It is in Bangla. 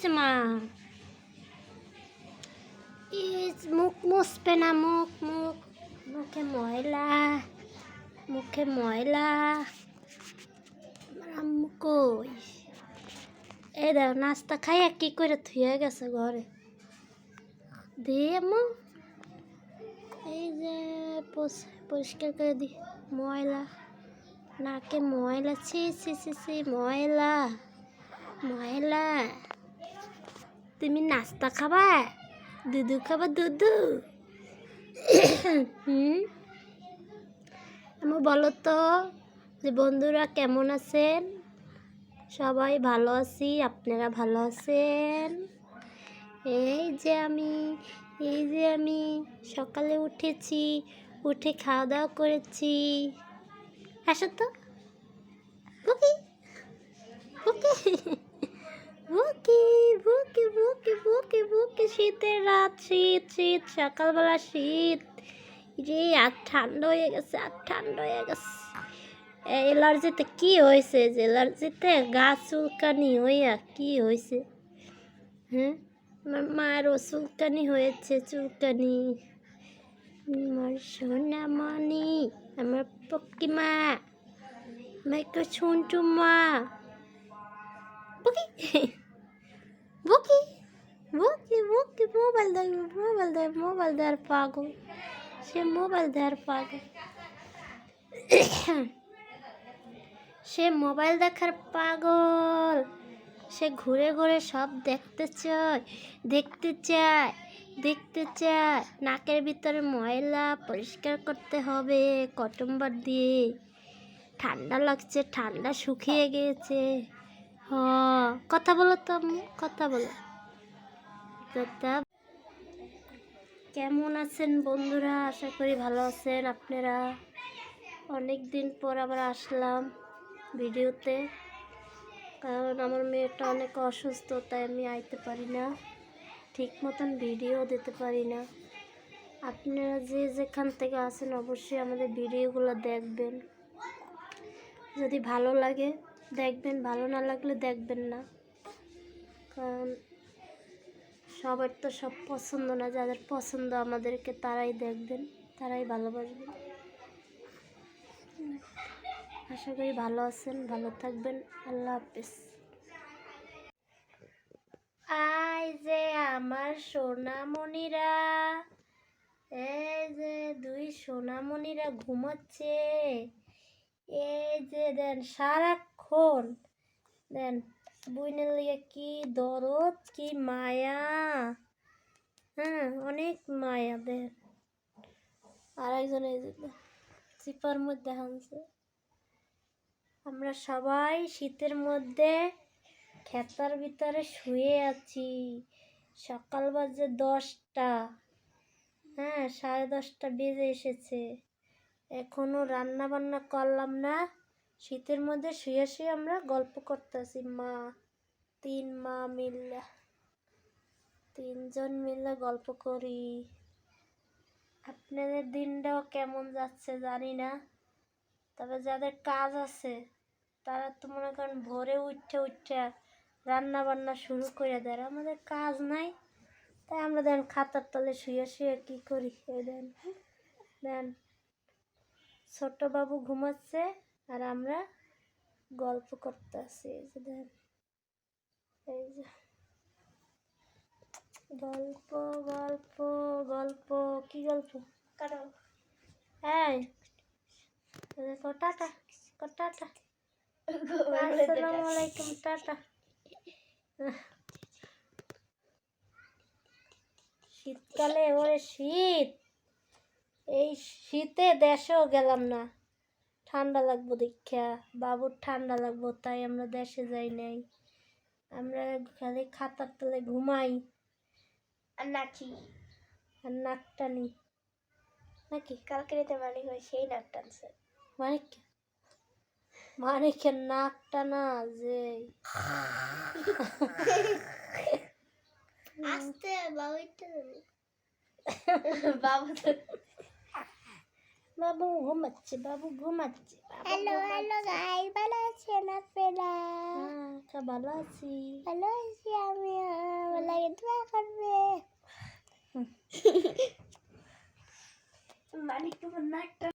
যে মা, মুখ মুছবে না, মুখে ময়লা, মুখে ময়লা। আম্মু কই? এই দাও নাস্তা খাইয়া কি করে থুয়ে গেছে ঘরে। দিয়ে আম্মু এই যে পরিষ্কার করে দি। ময়লা নাকে ময়লা, ছি ছি ছি ছি, ময়লা ময়লা। তুমি নাস্তা খাবা? দুধু খাবা? দুধু আমি বলো তো যে বন্ধুরা কেমন আছেন? সবাই ভালো আছি, আপনারা ভালো আছেন? এই যে আমি সকালে উঠেছি, উঠে খাওয়া দাওয়া করেছি। আসো তো বুকি বুকি বুকি বুকি বুকি বুকি বুকি। শীতের রাত, শীত শীত, সকালবেলা শীত রে। আর ঠান্ডা হয়ে গেছে, আর ঠান্ডা হয়ে গেছে। অ্যালার্জিতে কি হয়েছে? যে অ্যালার্জিতে গা চুলকানি হইয়া কি হয়েছে? হ্যাঁ, আমার মায়েরও চুলকানি হয়েছে, চুলকানি। আমার সোনামণি, আমার পক্কি মা, আমার একটু ছুন্টু মা। বুকি বুকি বুকি বুকি। মোবাইল দেখবে, মোবাইল দেয়, মোবাইল দেওয়ার পাগল সে, মোবাইল দেওয়ার পাগল সে, মোবাইল দেখার পাগল সে। ঘুরে ঘুরে সব দেখতে চায়, দেখতে চায়, দেখতে চায়। নাকের ভিতরে ময়লা পরিষ্কার করতে হবে কটন বার দিয়ে। ঠান্ডা লাগছে, ঠান্ডা শুকিয়ে গিয়েছে। কথা বলো তো আম্মু, কথা বলো। কথা। কেমন আছেন বন্ধুরা? আশা করি ভালো আছেন আপনারা। অনেক দিন পর আবার আসলাম ভিডিওতে, কারণ আমার মেয়েটা অনেক অসুস্থ, তাই আমি আইতে পারি না, ঠিক মতন ভিডিও দিতে পারি না। আপনারা যে যেখান থেকে আছেন অবশ্যই আমাদের ভিডিওগুলো দেখবেন। যদি ভালো লাগে দেখবেন, ভালো না লাগলে দেখবেন না, কারণ সবার তো সব পছন্দ না। যাদের পছন্দ আমাদেরকে তারাই দেখবেন, তারাই ভালোবাসবেন। আশা করি ভালো আছেন, ভালো থাকবেন। আল্লাহ হাফেজ। আই যে আমার সোনামণিরা, এই যে দুই সোনামণিরা ঘুমাচ্ছে। এই যে দেন সারাক্ষণ দেন বইনের লিগে কি দরদ, কি মায়া। হ্যাঁ, অনেক মায়া দেন। আর একজন এই যে চিপার মধ্যে হানছে। আমরা সবাই শীতের মধ্যে খেতার ভিতরে শুয়ে আছি। সকাল বাজে 10টা, হ্যাঁ 10:30 বেজে এসেছে, এখনো রান্না বান্না করলাম না। শীতের মধ্যে শুয়ে শুয়ে আমরা গল্প করতেছি। তিনজন মিলে গল্প করি। আপনাদের দিনটাও কেমন যাচ্ছে জানি না, তবে যাদের কাজ আছে তারা তো মনে করেন ভোরে উঠে রান্না বান্না শুরু করে দেয়। আমাদের কাজ নাই, তাই আমরা দেন খাতার তলে শুয়ে শুয়ে কি করি। এই দেন ছোট বাবু ঘুমাচ্ছে আর আমরা গল্প করতেছি। এই যে দেন, এই যে গল্প গল্প গল্প। কি গল্প? কাটো। হ্যাঁ, টাটা টাটা। আসসালামু আলাইকুম, টাটা। শীতকালে ওরে শীত, এই শীতে দেশেও গেলাম না, ঠান্ডা লাগবো দেখা। বাবুর ঠান্ডা লাগবো তাই আমরা দেশে যাই নাই। আমরা খালি খাতার তলে ঘুমাই আর নাচি আর নাক টানি নাকি। কালকে রাতে মানিক হয় সেই নাক টানছে। মানিকের নাক টানা যে আস্তে বাবু ঘুমাচ্ছে, বাবু ঘুমাচ্ছে। হ্যালো হ্যালো গাইস, ভালো আছেন আপনারা? হ্যাঁ, ভালো আছি, ভালো আছি আমি। দোয়া করবে। মালিক তোমার নাকটা